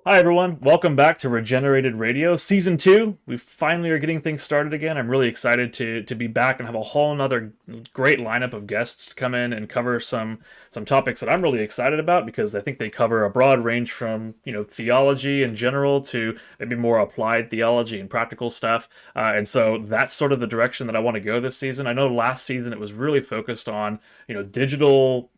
Hi everyone, welcome back to Regenerated Radio Season 2. We finally are getting things started again. I'm really excited to be back and have a whole another great lineup of guests to come in and cover some topics that I'm really excited about because I think they cover a broad range from, theology in general to maybe more applied theology and practical stuff. And so that's sort of the direction that I want to go this season. I know last season it was really focused on, digital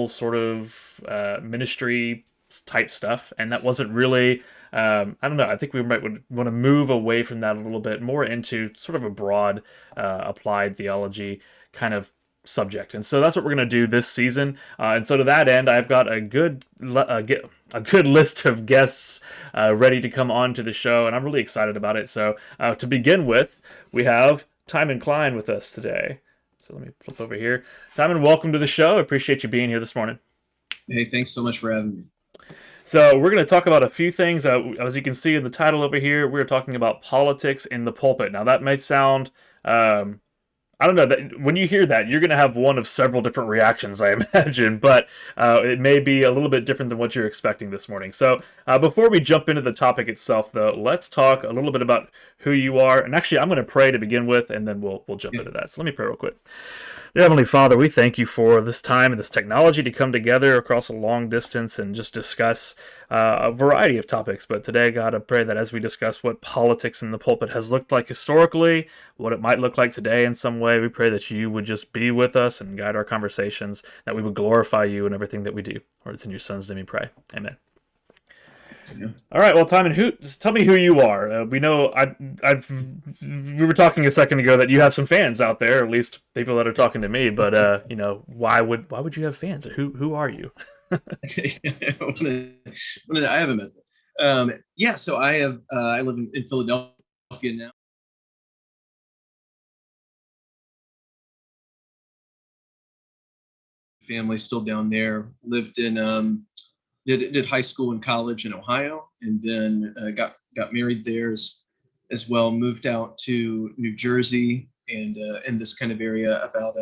sort of ministry type stuff, and that wasn't really. I don't know. I think we might would want to move away from that a little bit more into sort of a broad applied theology kind of subject, and so that's what we're going to do this season. And so to that end, I've got a good list of guests ready to come on to the show, and I'm really excited about it. So to begin with, we have Timon Cline with us today. So let me flip over here. Timon, welcome to the show. I appreciate you being here this morning. Hey, thanks so much for having me. So we're going to talk about a few things. As you can see in the title over here, we're talking about politics in the pulpit. Now that may sound, I don't know, that when you hear that, you're going to have one of several different reactions, I imagine, but it may be a little bit different than what you're expecting this morning. So before we jump into the topic itself, though, let's talk a little bit about who you are. And actually, I'm going to pray to begin with, and then we'll jump Yeah, into that. So let me pray real quick. Dear Heavenly Father, we thank you for this time and this technology to come together across a long distance and just discuss a variety of topics. But today, God, I pray that as we discuss what politics in the pulpit has looked like historically, what it might look like today in some way, we pray that you would just be with us and guide our conversations, that we would glorify you in everything that we do. Lord, it's in your Son's name we pray. Amen. yeah. All right, well, Timon, just tell me who you are. We know we were talking a second ago that you have some fans out there, at least people that are talking to me. But why would you have fans? Who are you? I have a method. Yeah, so I live in Philadelphia now. Family still down there. Lived in did high school and college in Ohio, and then got married there as well. Moved out to New Jersey and in this kind of area about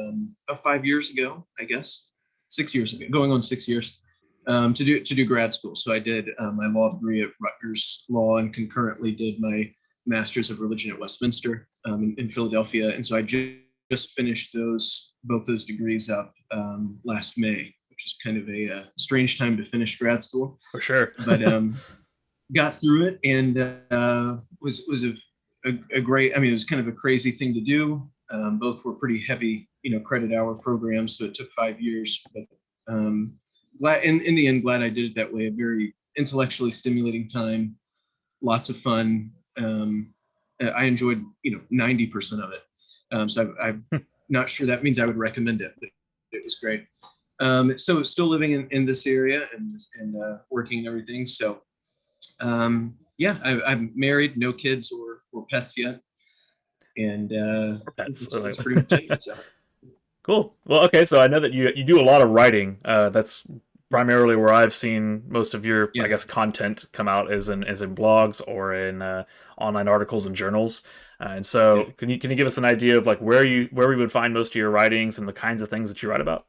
5 years ago, I guess, 6 years ago, going on 6 years. To do grad school. So I did my law degree at Rutgers Law and concurrently did my master's of religion at Westminster in Philadelphia. And so I just finished both those degrees up last May, which is kind of a strange time to finish grad school, For sure. but got through it and was a great. I mean, it was kind of a crazy thing to do. Both were pretty heavy, credit hour programs, so it took 5 years, but glad in the end, glad I did it that way. A very intellectually stimulating time, lots of fun. I enjoyed 90% of it. I'm not sure that means I would recommend it, but it was great. So still living in this area and working and everything. So yeah, I'm married, no kids or pets yet, and Pets. it's pretty much it. So Cool. Well, okay. So I know that you do a lot of writing. That's primarily where I've seen most of your, I yeah, guess, content come out is in blogs or in online articles and journals. And yeah. so, can you give us an idea of like where we would find most of your writings and the kinds of things that you write about?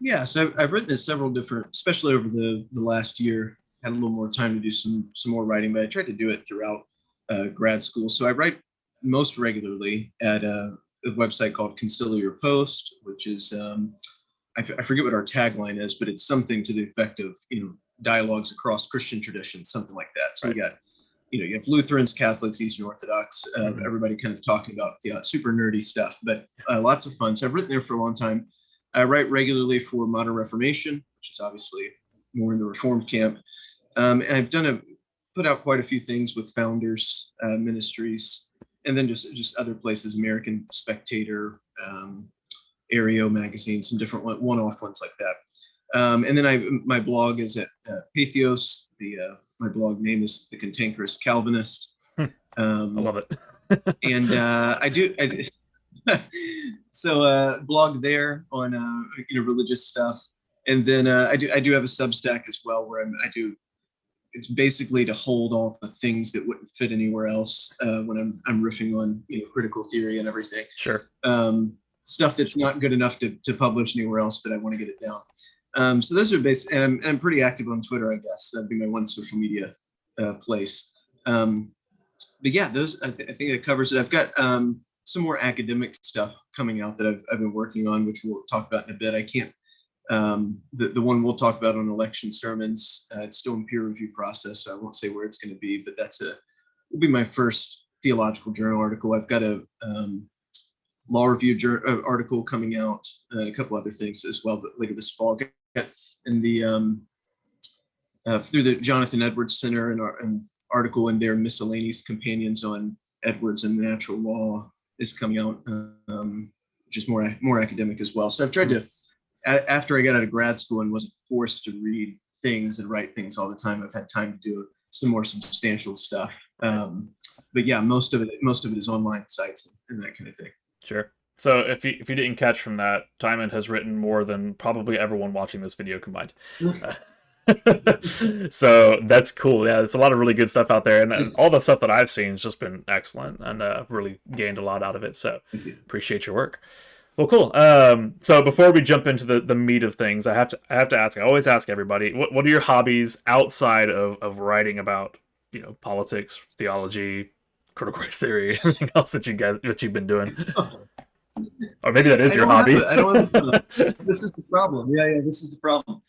Yeah, so I've written this several different, especially over the last year. Had a little more time to do some more writing, but I tried to do it throughout grad school. So I write most regularly at a website called Conciliar Post, which is I forget what our tagline is, but it's something to the effect of dialogues across Christian traditions, something like that. So we Right. got you have Lutherans, Catholics, Eastern Orthodox, Hmm. everybody kind of talking about super nerdy stuff, but lots of fun. So I've written there for a long time. I write regularly for Modern Reformation, which is obviously more in the Reformed camp. And I've put out quite a few things with Founders Ministries, and then just other places, American Spectator, Aereo magazine, some different one-off ones like that. And then my blog is at Patheos. My blog name is The Cantankerous Calvinist. I Um, love it. and so blog there on religious stuff, and then I do have a Substack as well where I do. It's basically to hold all the things that wouldn't fit anywhere else when I'm riffing on critical theory and everything. Sure. Stuff that's not good enough to publish anywhere else, but I want to get it down. So those are based, and I'm pretty active on Twitter, I guess. That'd be my one social media place. But yeah, those I think that covers it. I've got some more academic stuff coming out that I've been working on, which we'll talk about in a bit. I can't. The one we'll talk about on election sermons, it's still in peer review process, so I won't say where it's going to be, but will be my first theological journal article. I've got a law review article coming out, and a couple other things as well that later this fall. In the through the Jonathan Edwards Center, an article in their miscellaneous companions on Edwards and natural law is coming out, which is more academic as well. So I've tried to, after I got out of grad school and wasn't forced to read things and write things all the time, I've had time to do some more substantial stuff. But yeah, most of it is online sites and that kind of thing. Sure. So if you didn't catch from that, Timon has written more than probably everyone watching this video combined. So that's cool. Yeah, there's a lot of really good stuff out there, and all the stuff that I've seen has just been excellent, and I've really gained a lot out of it. So appreciate your work. Well, cool. So before we jump into the meat of things, I have to ask. I always ask everybody, what are your hobbies outside of writing about politics, theology, critical race theory, everything else that you've been doing? Or maybe that is your hobby. This is the problem. Yeah, this is the problem.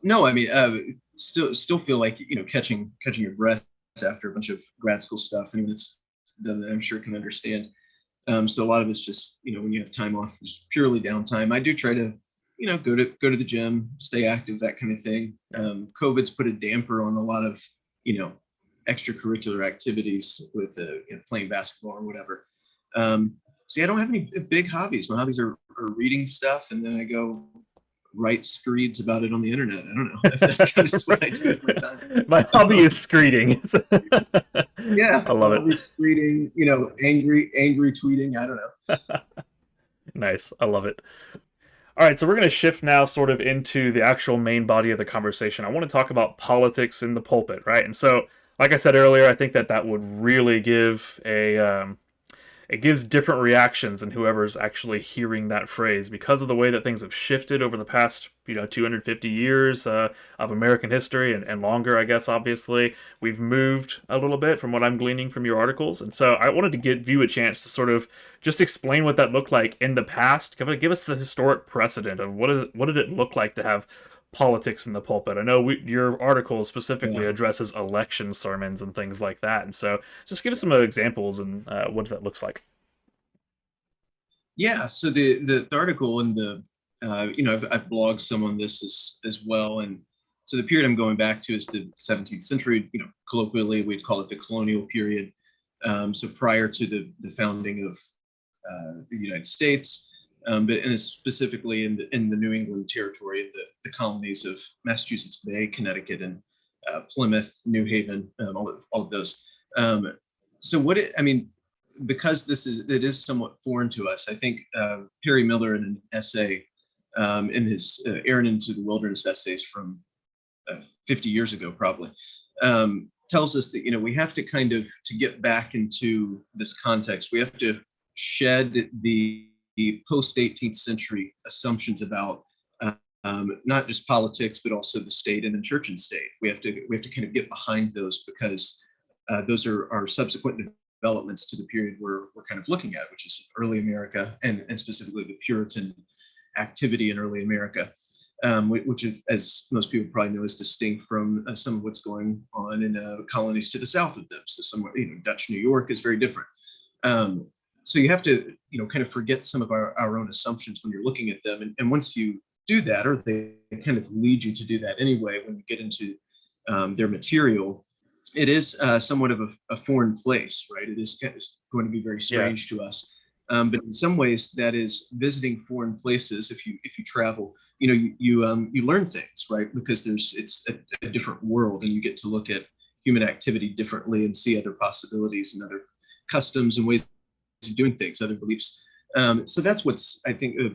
No, I mean, still feel like catching your breath after a bunch of grad school stuff. I mean, that I'm sure can understand. So a lot of it's just when you have time off, just purely downtime. I do try to go to the gym, stay active, that kind of thing. COVID's put a damper on a lot of extracurricular activities with playing basketball or whatever. So yeah, I don't have any big hobbies. My hobbies are reading stuff, and then I go write screeds about it on the internet. I don't know if that's kind of what I do with my time. My hobby is screeding. Yeah, I love it. Screeding, angry tweeting. I don't know. Nice, I love it. All right, so we're going to shift now sort of into the actual main body of the conversation. I want to talk about politics in the pulpit, right? And so, like I said earlier, I think that would really give it gives different reactions in whoever's actually hearing that phrase because of the way that things have shifted over the past 250 years of American history and longer, I guess. Obviously we've moved a little bit from what I'm gleaning from your articles, and so I wanted to give you a chance to sort of just explain what that looked like in the past. Give us the historic precedent of what did it look like to have politics in the pulpit. I know your article specifically addresses election sermons and things like that, and so just give us some examples and what that looks like. Yeah, so the article and I've blogged some on this as well, and so the period I'm going back to is the 17th century. Colloquially we'd call it the Colonial Period. So prior to the founding of the United States. But specifically in the New England territory, the colonies of Massachusetts Bay, Connecticut, and Plymouth, New Haven, all of those. Because it is somewhat foreign to us, I think Perry Miller in an essay in his Aaron into the Wilderness essays from 50 years ago, probably, tells us that we have to to get back into this context, we have to shed the post 18th century assumptions about not just politics but also the state and the church and state. We have to kind of get behind those because those are subsequent developments to the period we're kind of looking at, which is early America and specifically the Puritan activity in early America, which, as most people probably know, is distinct from some of what's going on in colonies to the south of them. So somewhere, Dutch New York is very different. So you have to, kind of forget some of our own assumptions when you're looking at them. And once you do that, or they kind of lead you to do that anyway, when you get into their material, it is somewhat of a foreign place, right? It is going to be very strange to us. But in some ways, that is visiting foreign places. If you travel, you learn things, right? Because it's a different world, and you get to look at human activity differently and see other possibilities and other customs and ways of doing things, other beliefs. So that's what's, I think, at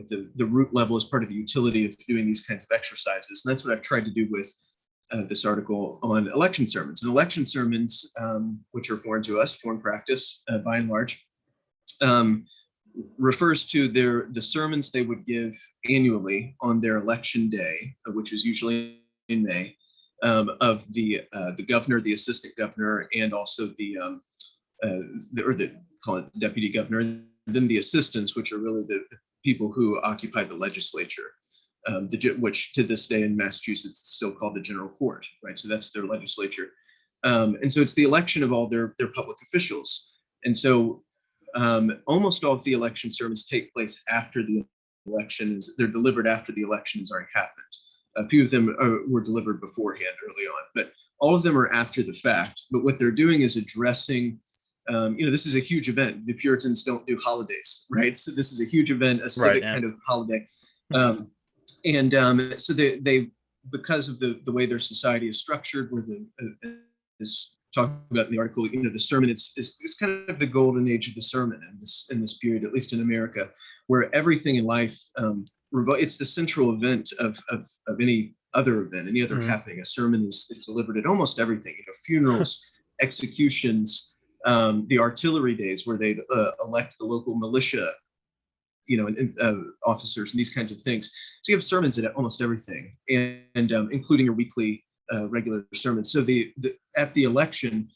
the root level is part of the utility of doing these kinds of exercises. And that's what I've tried to do with this article on election sermons. And election sermons, which are foreign to us, foreign practice by and large, refers to the sermons they would give annually on their election day, which is usually in May, of the governor, the assistant governor, and also the call it deputy governor, and then the assistants, which are really the people who occupy the legislature, which to this day in Massachusetts is still called the general court, right? So that's their legislature. And so it's the election of all their public officials. And so almost all of the election sermons take place after the election. They're delivered after the election has already happened. A few of them were delivered beforehand early on, but all of them are after the fact. But what they're doing is addressing, this is a huge event. The Puritans don't do holidays, right? So this is a huge event, a civic kind of holiday. So they because of the way their society is structured, where is talking about in the article, the sermon, it's kind of the golden age of the sermon in this period, at least in America, where everything in life, it's the central event of any other event, any other happening. A sermon is delivered at almost everything, funerals, executions, the artillery days where they elect the local militia, officers and these kinds of things. So you have sermons at almost everything, and including your weekly regular sermons. So at the election,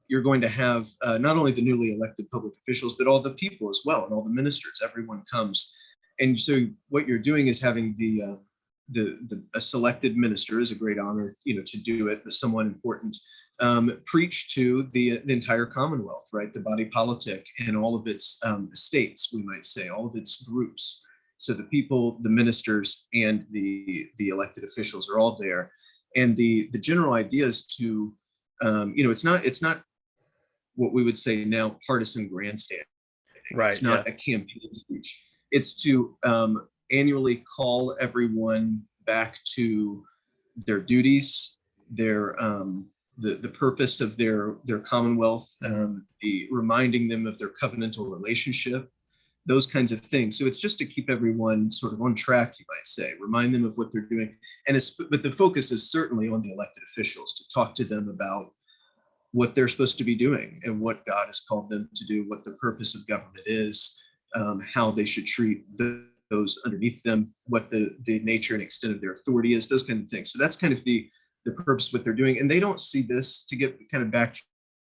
you're going to have not only the newly elected public officials, but all the people as well, and all the ministers. Everyone comes, and so what you're doing is having a selected minister is a great honor, to do it, someone important, preach to the entire Commonwealth, right? The body politic and all of its states, we might say, all of its groups. So the people, the ministers, and the elected officials are all there. And the general idea is to, it's not what we would say now partisan grandstanding. Right. It's not a campaign speech. It's to annually call everyone back to their duties, their the purpose of their Commonwealth, reminding them of their covenantal relationship, those kinds of things. So it's just to keep everyone sort of on track, you might say, remind them of what they're doing. But the focus is certainly on the elected officials, to talk to them about what they're supposed to be doing and what God has called them to do, what the purpose of government is, how they should treat those underneath them, what the nature and extent of their authority is, those kind of things. So that's kind of the purpose of what they're doing. And they don't see this, to get kind of back to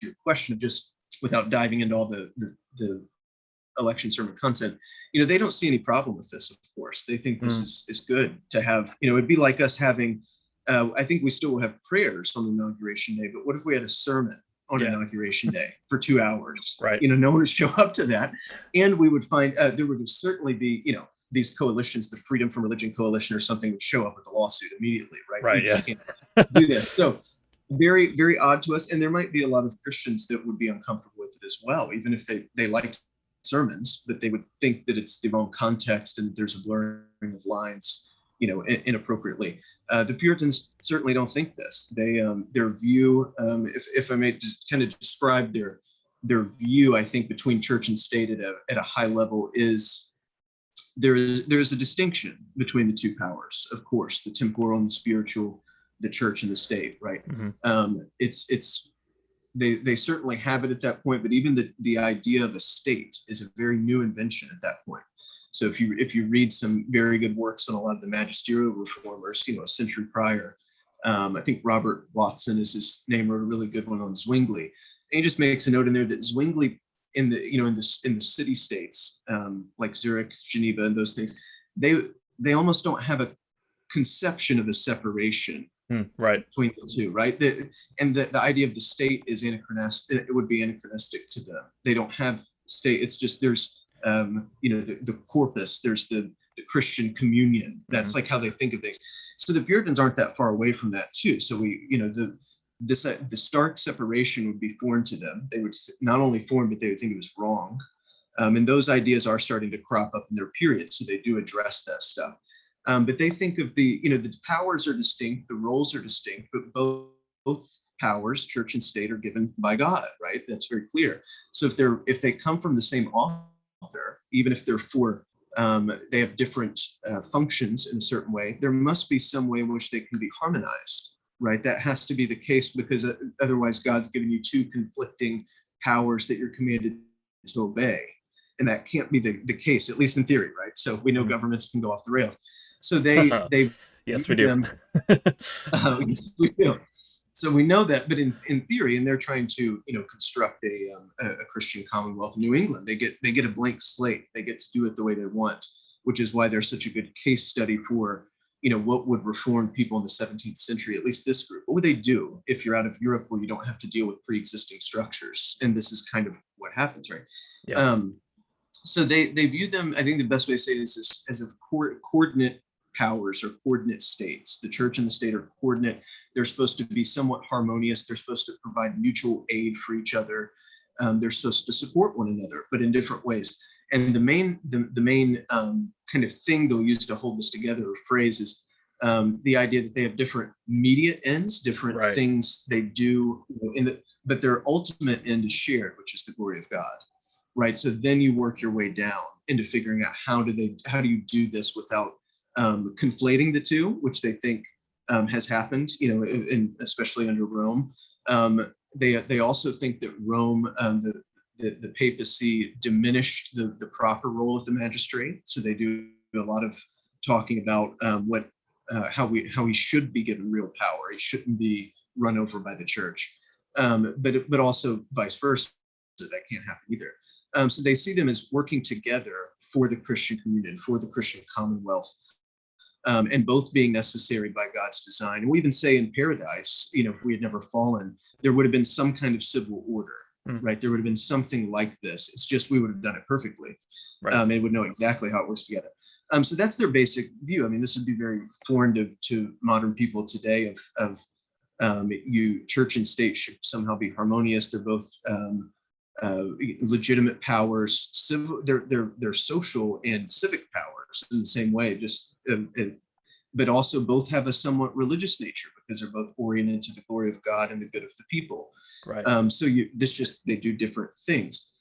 your question, of just without diving into all the election sermon content, they don't see any problem with this, of course. They think this is good to have. It'd be like us having, I think we still will have prayers on Inauguration Day, but what if we had a sermon on Inauguration Day for 2 hours? Right. No one would show up to that. And we would find there would certainly be, these coalitions, the Freedom from Religion Coalition or something, would show up with a lawsuit immediately, right? Right. We just can't do this. So very, very odd to us. And there might be a lot of Christians that would be uncomfortable with it as well, even if they liked sermons, but they would think that it's the wrong context and that there's a blurring of lines, inappropriately. The Puritans certainly don't think this. Their view, if I may just kind of describe their view, I think, between church and state at a high level is there's a distinction between the two powers, of course, the temporal and the spiritual, the church and the state, right? They certainly have it at that point, but even the idea of a state is a very new invention at that point. So if you read some very good works on a lot of the magisterial reformers, a century prior, I think Robert Watson is his name, wrote a really good one on Zwingli. And he just makes a note in there that Zwingli in the city states, like Zurich, Geneva, and those things, they almost don't have a conception of a separation right between the two, right? The idea of the state is anachronistic. It would be anachronistic to them. They don't have state. It's just there's the corpus. There's the Christian communion. That's like how they think of things. So the Puritans aren't that far away from that too. So the stark separation would be foreign to them. They would not only foreign, but they would think it was wrong. And those ideas are starting to crop up in their period. So they do address that stuff. But they think of the powers are distinct, the roles are distinct, but both powers, church and state, are given by God, right? That's very clear. So if they come from the same author, even if they have different functions in a certain way, there must be some way in which they can be harmonized, right? That has to be the case, because otherwise God's given you two conflicting powers that you're commanded to obey. and that can't be the case, at least in theory, right? So we know Mhm. governments can go off the rails. So they Yes, we view do. them. Yes, we do. So we know that, but in theory, and they're trying to construct a Christian Commonwealth in New England. They get a blank slate. They get to do it the way they want, which is why they're such a good case study for what would reform people in the 17th century. At least this group. What would they do if you're out of Europe where you don't have to deal with pre-existing structures? And this is kind of what happens, right? Yeah. So they view them. I think the best way to say this is as of coordinate powers or coordinate states. The church and the state are coordinate. They're supposed to be somewhat harmonious. They're supposed to provide mutual aid for each other. They're supposed to support one another, but in different ways. And the main kind of thing they'll use to hold this together or phrase is the idea that they have different immediate ends, different Right. things they do, but their ultimate end is shared, which is the glory of God. Right. So then you work your way down into figuring out how do you do this without conflating the two, which they think has happened, especially under Rome. They also think that Rome, the papacy, diminished the proper role of the magistrate. So they do a lot of talking about how he should be given real power. He shouldn't be run over by the church, but also vice versa. That can't happen either. So they see them as working together for the Christian communion, for the Christian commonwealth, and both being necessary by God's design. And we even say in paradise, if we had never fallen, there would have been some kind of civil order, Mm. right? There would have been something like this. It's just we would have done it perfectly, Right. and would know exactly how it works together. So that's their basic view. I mean, this would be very foreign to modern people today. Church and state should somehow be harmonious. They're both legitimate powers, they're social and civic powers in the same way, but also both have a somewhat religious nature because they're both oriented to the glory of God and the good of the people. Right. So they do different things.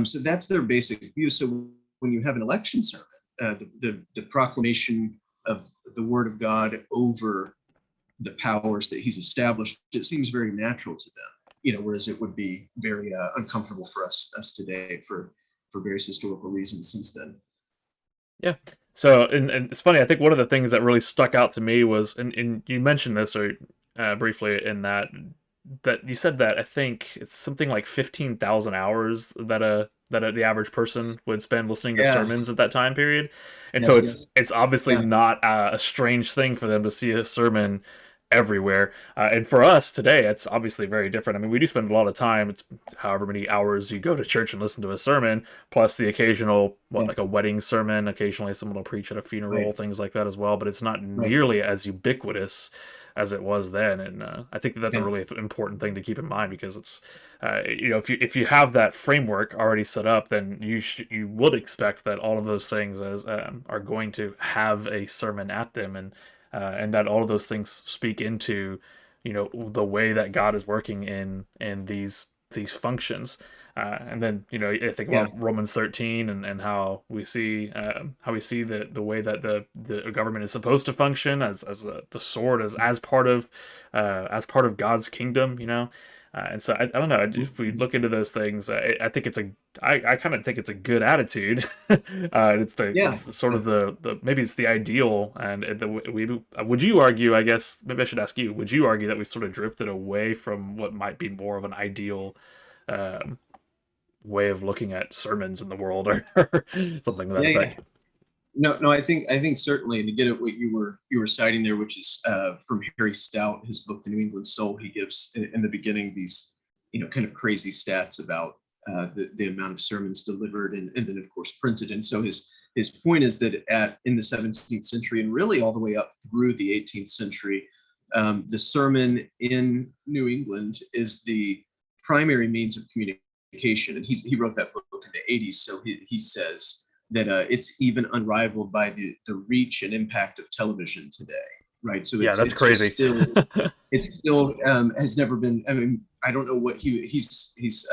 So that's their basic view. So when you have an election sermon, the proclamation of the word of God over the powers that he's established, it seems very natural to them, whereas it would be very uncomfortable for us today for various historical reasons since then. Yeah. So, and it's funny. I think one of the things that really stuck out to me was, and you mentioned this or briefly in that you said that I think it's something like 15,000 hours that the average person would spend listening to Yeah. sermons at that time period, and so Yes. it's obviously Yeah. not a strange thing for them to see a sermon everywhere. And for us today, it's obviously very different. I mean, we do spend a lot of time. It's however many hours you go to church and listen to a sermon, plus the occasional, Yeah. like a wedding sermon. Occasionally, someone will preach at a funeral, Right. things like that as well. But it's not Right. nearly as ubiquitous as it was then. And I think that's a Yeah. really important thing to keep in mind because it's, if you have that framework already set up, then you would expect that all of those things are going to have a sermon at them and that all of those things speak into the way that God is working in these functions. And then I think Yeah. about Romans 13 and how we see the way that the government is supposed to function as the sword as part of God's kingdom, and so I don't know if we look into those things. I think I kind of think it's a good attitude. Yeah. It's the sort of the maybe it's the ideal, and would you argue? I guess maybe I should ask you. Would you argue that we sort of drifted away from what might be more of an ideal um, way of looking at sermons in the world, or something to that Yeah. Yeah. effect? No. I think certainly, and to get at what you were citing there, which is from Harry Stout, his book, The New England Soul. He gives in the beginning these, kind of crazy stats about the amount of sermons delivered and then of course printed. And so his point is that in the 17th century and really all the way up through the 18th century, the sermon in New England is the primary means of communication. And he wrote that book in the 80s. So he says that it's even unrivaled by the reach and impact of television today, right? So Yeah, that's it's just crazy. still has never been. I mean, I don't know what he's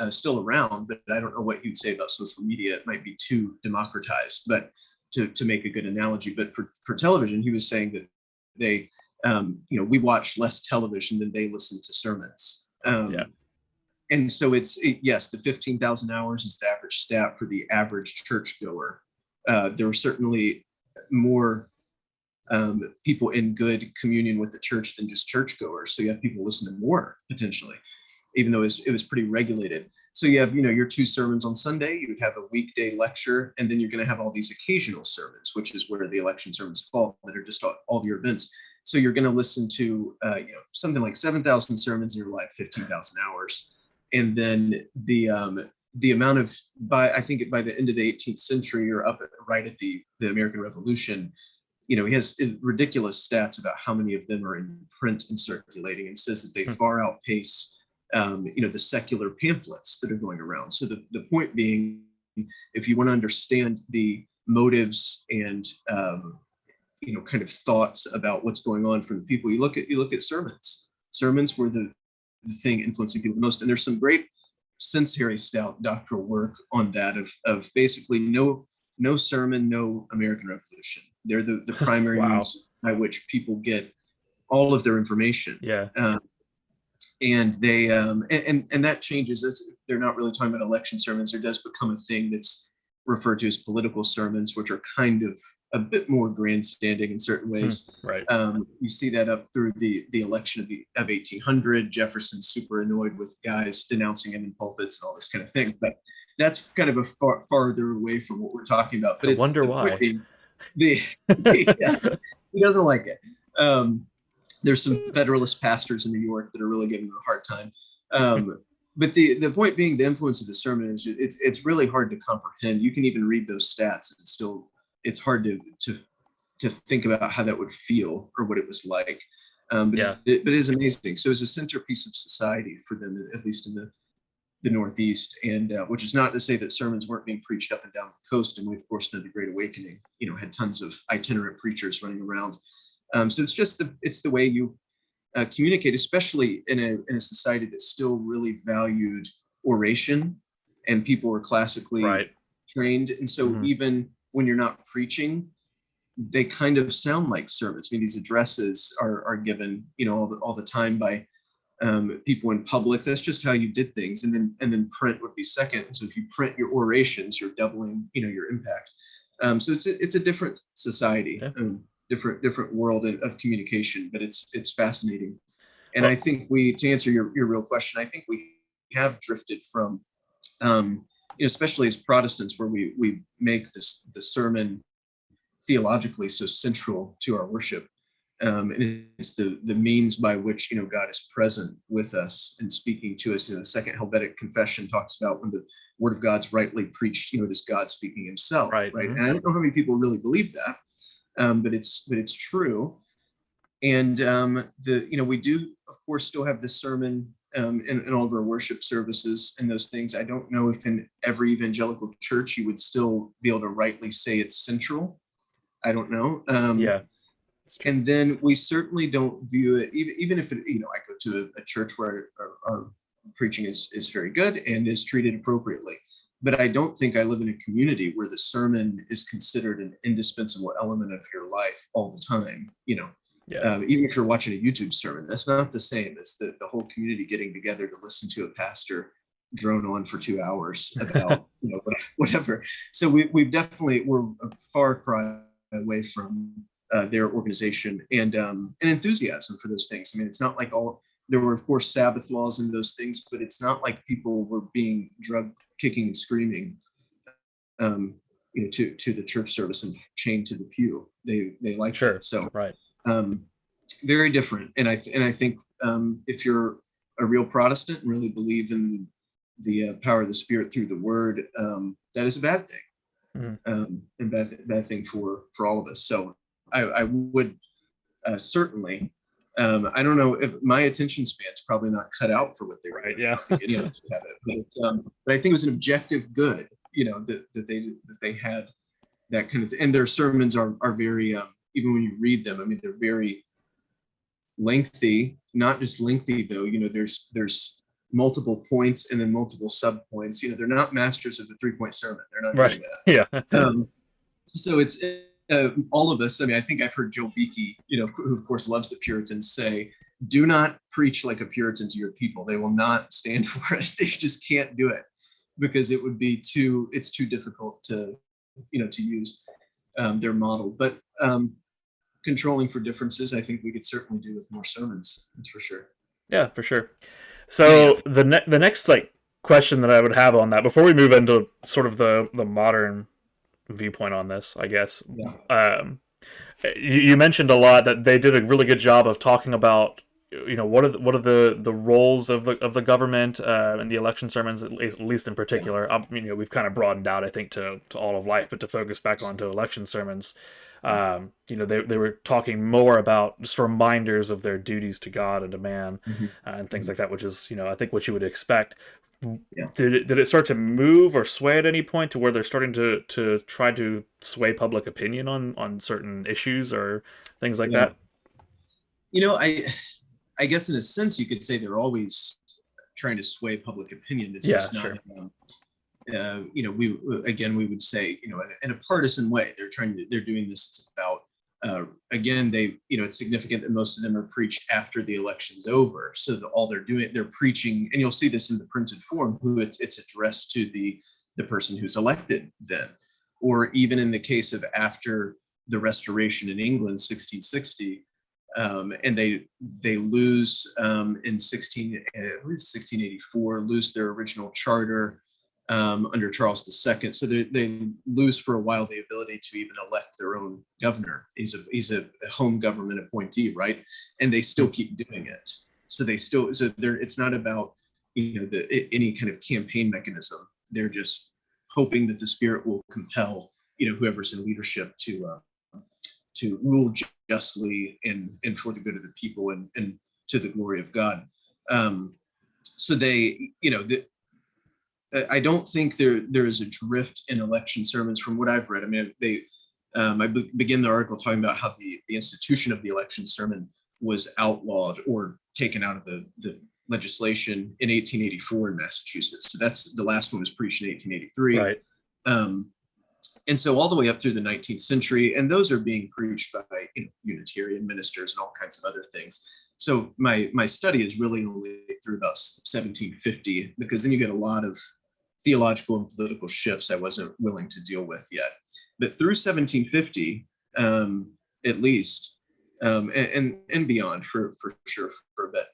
still around, but I don't know what he would say about social media. It might be too democratized, but to make a good analogy. But for television, he was saying that we watch less television than they listen to sermons. Yeah. And so yes, the 15,000 hours is the average stat for the average churchgoer. There were certainly more people in good communion with the church than just churchgoers. So you have people listening more potentially, even though it was pretty regulated. So you have, your 2 sermons on Sunday, you would have a weekday lecture, and then you're going to have all these occasional sermons, which is where the election sermons fall, that are just all your events. So you're going to listen to, something like 7,000 sermons in your life, 15,000 hours. And then the amount of, I think by the end of the 18th century, or right at the American Revolution, he has ridiculous stats about how many of them are in print and circulating, and says that they far outpace, the secular pamphlets that are going around. So the point being, if you want to understand the motives and, kind of thoughts about what's going on from the people, you look at sermons. Sermons were the thing influencing people the most. And there's some great Sensory Stout doctoral work on that, of basically no sermon, no American Revolution. They're the primary Wow. means by which people get all of their information. Yeah. And they and that changes as they're not really talking about election sermons. There does become a thing that's referred to as political sermons, which are kind of a bit more grandstanding in certain ways. Right. You see that up through the election of 1800. Jefferson's super annoyed with guys denouncing him in pulpits and all this kind of thing. But that's kind of a farther away from what we're talking about. But I wonder why. He doesn't like it. There's some Federalist pastors in New York that are really giving him a hard time. But the point being, the influence of the sermon is it's really hard to comprehend. You can even read those stats, and still it's hard to think about how that would feel or what it was like. But it is amazing. So it's a centerpiece of society for them, at least in the Northeast, and which is not to say that sermons weren't being preached up and down the coast. And we, of course, know the Great Awakening, had tons of itinerant preachers running around. So it's just the way you communicate, especially in a society that still really valued oration, and people were classically trained. And so even when you're not preaching, they kind of sound like sermons. I mean, these addresses are given, all the time by people in public. That's just how you did things. And then print would be second. So if you print your orations, you're doubling, your impact. So it's a different society. Yeah. Different world of communication, but it's fascinating. And I think to answer your real question, I think we have drifted from, especially as Protestants, where we make the sermon theologically so central to our worship. And it's the means by which, God is present with us and speaking to us. The Second Helvetic Confession talks about when the Word of God's rightly preached, this God speaking himself. Right. And I don't know how many people really believe that. But it's true. And we do, of course, still have the sermon in all of our worship services and those things. I don't know if in every evangelical church you would still be able to rightly say it's central. I don't know. And then we certainly don't view it, even if I go to a church where our preaching is very good and is treated appropriately. But I don't think I live in a community where the sermon is considered an indispensable element of your life all the time. Even if you're watching a YouTube sermon, that's not the same as the whole community getting together to listen to a pastor drone on for 2 hours about whatever. So we're a far cry away from their organization and enthusiasm for those things. I mean, it's not like there were, of course, Sabbath laws and those things, but it's not like people were being drug kicking and screaming, to the church service and chained to the pew. They liked it. So very different. And I think if you're a real Protestant and really believe in the power of the Spirit through the Word, that is a bad thing, and bad thing for all of us. So I would certainly. I don't know if my attention span's probably not cut out for what they were. To get anyone to have it, but I think it was an objective good. That they had that kind of thing. And their sermons are very even when you read them. I mean, they're very lengthy. Not just lengthy though. There's multiple points and then multiple sub points. They're not masters of the 3-point sermon. They're not doing that. Yeah. So it's all of us. I mean, I think I've heard Joe Beakey, who of course loves the Puritans, say do not preach like a Puritan to your people. They will not stand for it. They just can't do it because it would be it's too difficult to, to use their model. But controlling for differences, I think we could certainly do with more sermons. That's for sure. Yeah, for sure. Yeah, yeah, So the next like question that I would have on that before we move into sort of the modern viewpoint on this, I guess. yeah. Um, you mentioned a lot that they did a really good job of talking about, what are the roles of the government and the election sermons, at least in Yeah. particular. We've kind of broadened out, I think, to all of life, but to focus back onto election sermons, they were talking more about just reminders of their duties to God and to man, Mhm. and things Mhm. like that, which is, I think, what you would expect. Yeah. Did it start to move or sway at any point to where they're starting to try to sway public opinion on certain issues or things like Yeah. that? I guess in a sense you could say they're always trying to sway public opinion. It's Yeah, just not, sure. we would say, in a partisan way, they're doing this. It's about, again, it's significant that most of them are preached after the election's over. So all they're preaching, and you'll see this in the printed form, who it's addressed to the person who's elected then, or even in the case of after the Restoration in England, 1660, and they lose in 1684, lose their original charter under Charles II. So they lose for a while the ability to even elect their own governor. He's a home government appointee, right? And they still keep doing it. So it's not about any kind of campaign mechanism. They're just hoping that the Spirit will compel whoever's in leadership to rule justly and for the good of the people and to the glory of God. So I don't think there is a drift in election sermons from what I've read. I mean, I begin the article talking about how the institution of the election sermon was outlawed or taken out of the legislation in 1884 in Massachusetts. So that's the last one was preached in 1883. Right. And so all the way up through the 19th century, and those are being preached by Unitarian ministers and all kinds of other things. So my study is really only through about 1750, because then you get a lot of theological and political shifts I wasn't willing to deal with yet. But through 1750, at least, and beyond for sure for a bit,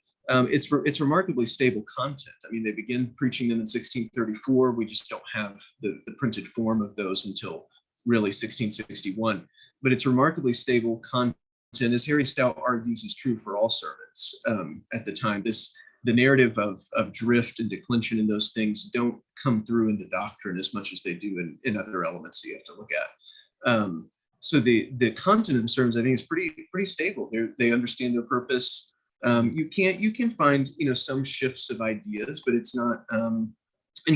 it's remarkably stable content. I mean, they begin preaching them in 1634. We just don't have the printed form of those until really 1661. But it's remarkably stable content, as Harry Stout argues is true for all sermons at the time. The narrative of drift and declension in those things don't come through in the doctrine as much as they do in other elements that you have to look at. So the content of the sermons, I think, is pretty stable. They understand their purpose. You can find some shifts of ideas, but it's not and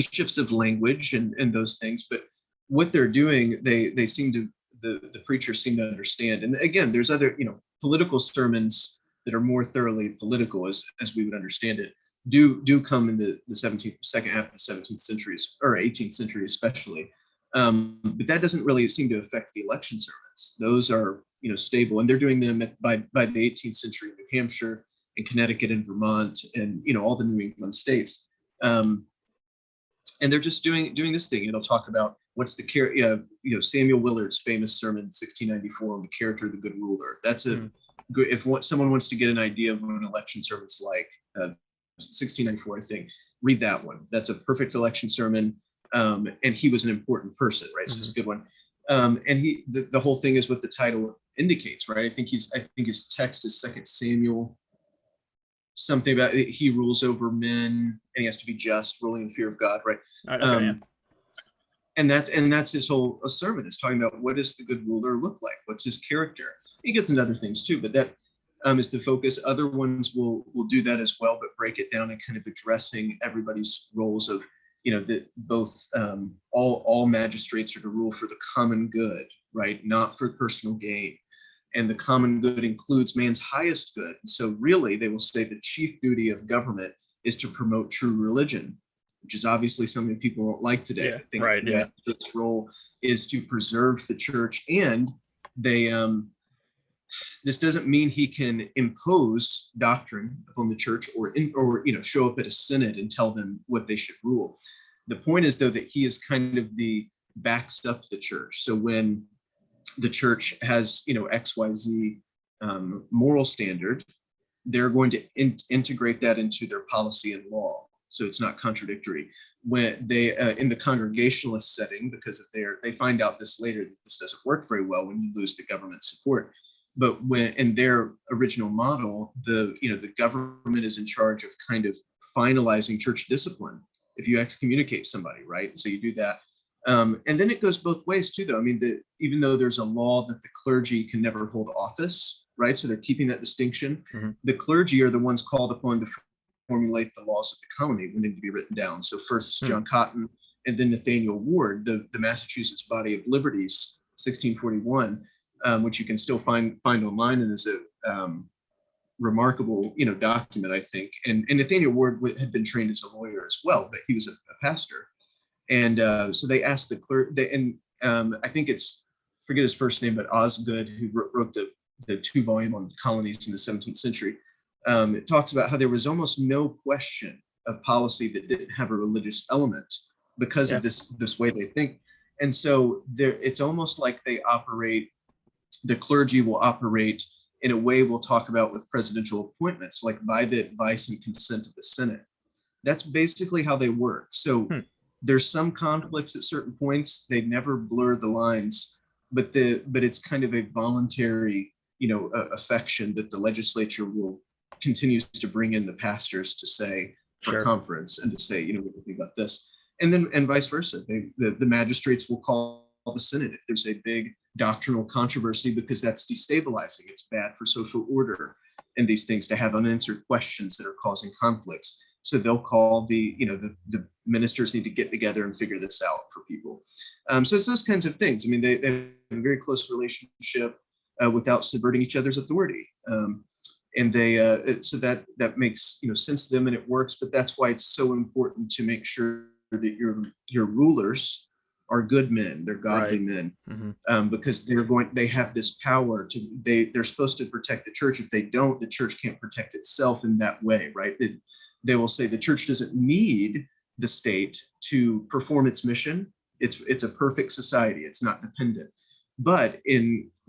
shifts of language and those things. But what they're doing, they seem to the preachers seem to understand. And again, there's other political sermons that are more thoroughly political, as we would understand it, do come in the 17th second half of the 17th centuries or 18th century especially. But that doesn't really seem to affect the election sermons. Those are stable, and they're doing them by the 18th century in New Hampshire and Connecticut and Vermont and all the New England states. And they're just doing this thing. It'll talk about what's the Samuel Willard's famous sermon 1694 on the character of the good ruler. That's a good, if someone wants to get an idea of what an election sermon's like, 1694, I think, read that one. That's a perfect election sermon. And he was an important person, right? So it's a good one. And the whole thing is what the title indicates, right? I think his text is 2 Samuel, something about he rules over men and he has to be just, ruling in the fear of God, right? Okay, yeah. And that's his whole sermon, is talking about what does the good ruler look like? What's his character? He gets into other things too, but that is the focus. Other ones will do that as well, but break it down and kind of addressing everybody's roles of that both all magistrates are to rule for the common good, right? Not for personal gain. And the common good includes man's highest good. So really, they will say the chief duty of government is to promote true religion, which is obviously something people don't like today. Yeah, I think right, the yeah. magistrate's role is to preserve the church, and they This doesn't mean he can impose doctrine upon the church or show up at a synod and tell them what they should rule. The point is, though, that he is kind of the backs up the church. So when the church has XYZ moral standard, they're going to integrate that into their policy and law, so it's not contradictory. When they in the Congregationalist setting, because they find out this later that this doesn't work very well when you lose the government support. But when in their original model, the government is in charge of kind of finalizing church discipline if you excommunicate somebody, right? So you do that. And then it goes both ways too, though. I mean, even though there's a law that the clergy can never hold office, right? So they're keeping that distinction. Mm-hmm. The clergy are the ones called upon to formulate the laws of the colony when they need to be written down. So first John Cotton, and then Nathaniel Ward, the Massachusetts Body of Liberties, 1641, which you can still find online, and is a remarkable document, I think. And Nathaniel Ward had been trained as a lawyer as well, but he was a pastor. And so they asked the clerk, I think forget his first name, but Osgood, who wrote the 2-volume on colonies in the 17th century. It talks about how there was almost no question of policy that didn't have a religious element because of this way they think. And so it's almost like the clergy will operate in a way we'll talk about with presidential appointments, like by the advice and consent of the Senate. That's basically how they work. So there's some conflicts at certain points. They never blur the lines, but it's kind of a voluntary, affection that the legislature will continues to bring in the pastors to say for conference and to say, what do you think about this? And vice versa. The magistrates will call the Senate if there's a big doctrinal controversy, because that's destabilizing. It's bad for social order and these things to have unanswered questions that are causing conflicts. So they'll call the ministers need to get together and figure this out for people. So it's those kinds of things. I mean, they have a very close relationship without subverting each other's authority. And so that makes sense to them, and it works. But that's why it's so important to make sure that your rulers are good men, they're godly men, because they have this power they're supposed to protect the church. If they don't, the church can't protect itself in that way, right? They will say the church doesn't need the state to perform its mission. It's a perfect society. It's not dependent. But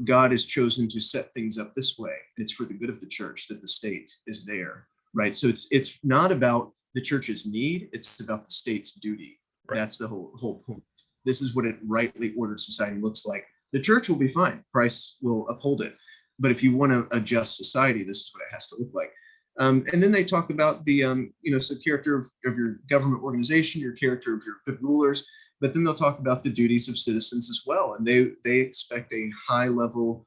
God has chosen to set things up this way, and it's for the good of the church that the state is there, right? So it's not about the church's need; it's about the state's duty. Right. That's the whole point. This is what a rightly ordered society looks like. The church will be fine; Christ will uphold it. But if you want to adjust society, this is what it has to look like. And then they talk about the so character of your government organization, your character of your good rulers. But then they'll talk about the duties of citizens as well. And they expect a high level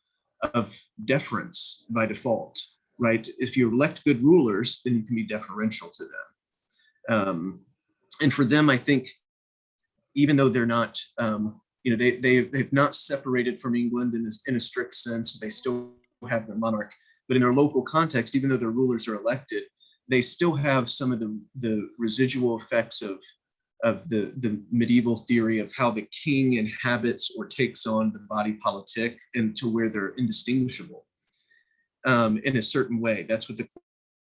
of deference by default, right? If you elect good rulers, then you can be deferential to them. And for them, I think, even though they're not, they've not separated from England in a strict sense, they still have their monarch. But in their local context, even though their rulers are elected, they still have some of the residual effects of the medieval theory of how the king inhabits or takes on the body politic, and to where they're indistinguishable in a certain way. That's what the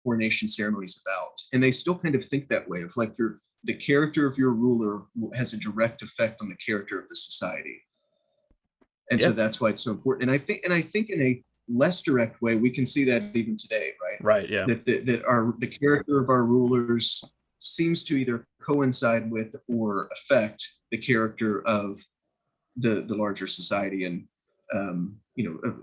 coronation ceremony is about. And they still kind of think that way, of like the character of your ruler has a direct effect on the character of the society. And so that's why it's so important. And I think in a less direct way, we can see that even today, right? Right, yeah. That the character of our rulers seems to either coincide with or affect the character of the larger society and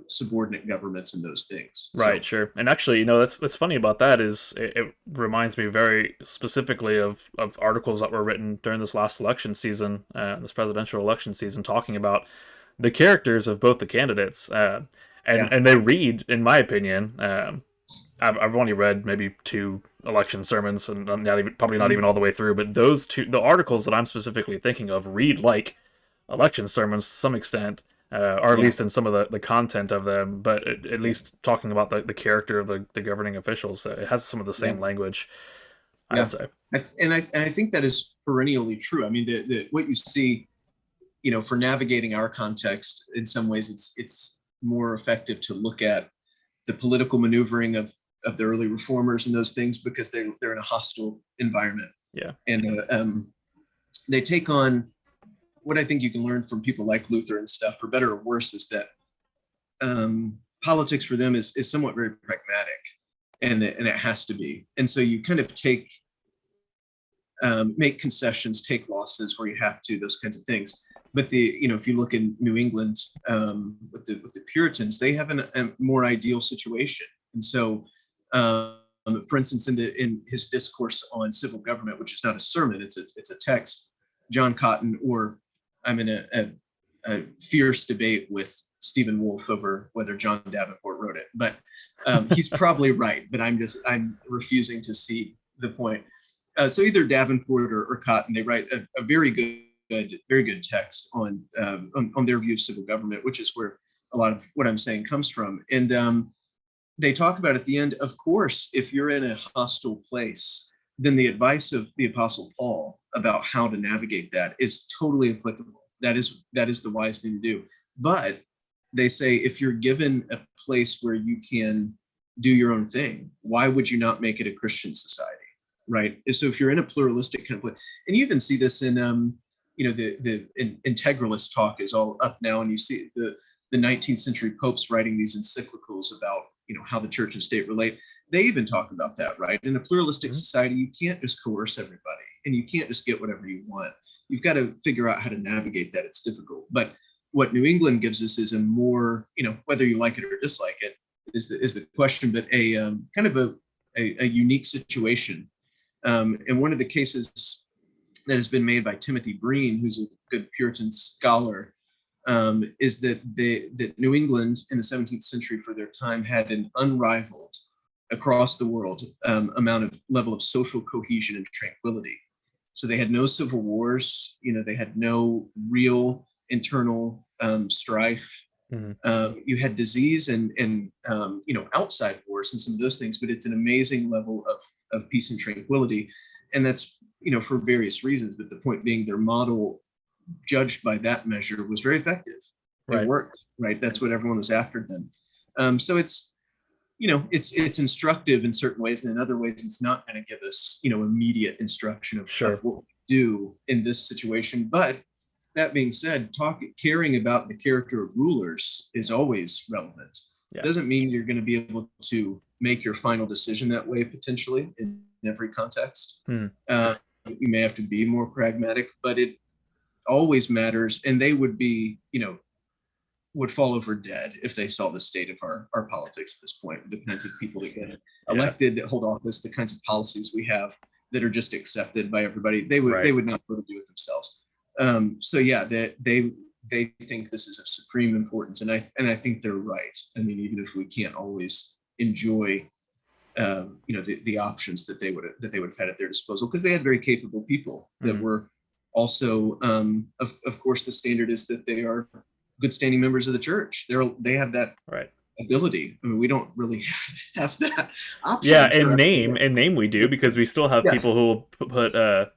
subordinate governments and those things. Right, sure. And actually, that's funny about that is it reminds me very specifically of articles that were written during this last election season, this presidential election season, talking about the characters of both the candidates. And they read, in my opinion, I've only read maybe 2 election sermons, and probably not even all the way through, but the articles that I'm specifically thinking of read like election sermons to some extent, or at least in some of the content of them, but at least talking about the character of the governing officials. It has some of the same language, I would say. And I think that is perennially true. I mean, what you see, for navigating our context, in some ways it's more effective to look at the political maneuvering of the early reformers and those things, because they're in a hostile environment. Yeah. And they take on what I think you can learn from people like Luther and stuff, for better or worse, is that politics for them is somewhat very pragmatic, and it has to be. And so you kind of make concessions, take losses where you have to, those kinds of things. But if you look in New England with the Puritans, they have a more ideal situation. And so, for instance, in his discourse on civil government, which is not a sermon, it's a text, John Cotton, or I'm in a fierce debate with Stephen Wolfe over whether John Davenport wrote it, but he's probably right. But I'm refusing to see the point. So either Davenport or Cotton, they write a very good text on their view of civil government, which is where a lot of what I'm saying comes from. And they talk about at the end, of course, if you're in a hostile place, then the advice of the Apostle Paul about how to navigate that is totally applicable. That is the wise thing to do. But they say, if you're given a place where you can do your own thing, why would you not make it a Christian society? Right. So if you're in a pluralistic kind of place, and you even see this in, the integralist talk is all up now, and you see the 19th century popes writing these encyclicals about, how the church and state relate. They even talk about that, right? In a pluralistic society, you can't just coerce everybody, and you can't just get whatever you want. You've got to figure out how to navigate that. It's difficult. But what New England gives us is a more, whether you like it or dislike it is the question, but a kind of a unique situation. And one of the cases that has been made by Timothy Breen, who's a good Puritan scholar, is that New England in the 17th century for their time had an unrivaled, across the world, level of social cohesion and tranquility. So they had no civil wars, they had no real internal strife. Mm-hmm. You had disease and outside wars and some of those things, but it's an amazing level of peace and tranquility. And that's, for various reasons, but the point being their model, judged by that measure, was very effective. It worked, right? That's what everyone was after then. So it's instructive in certain ways, and in other ways it's not going to give us, immediate instruction of what we do in this situation. But that being said, caring about the character of rulers is always relevant. Yeah. It doesn't mean you're going to be able to make your final decision that way, potentially, in every context. You may have to be more pragmatic, but it always matters. And they would be, would fall over dead if they saw the state of our politics at this point, the kinds of people that get elected, that hold office, the kinds of policies we have that are just accepted by everybody. They would not be able to do it themselves. So yeah, they think this is of supreme importance, and I think they're right. I mean, even if we can't always enjoy, the options that they would have had at their disposal, because they had very capable people that were also, of course, the standard is that they are good standing members of the church. They have that ability. I mean, we don't really have that option. Yeah, in name we do, because we still have people who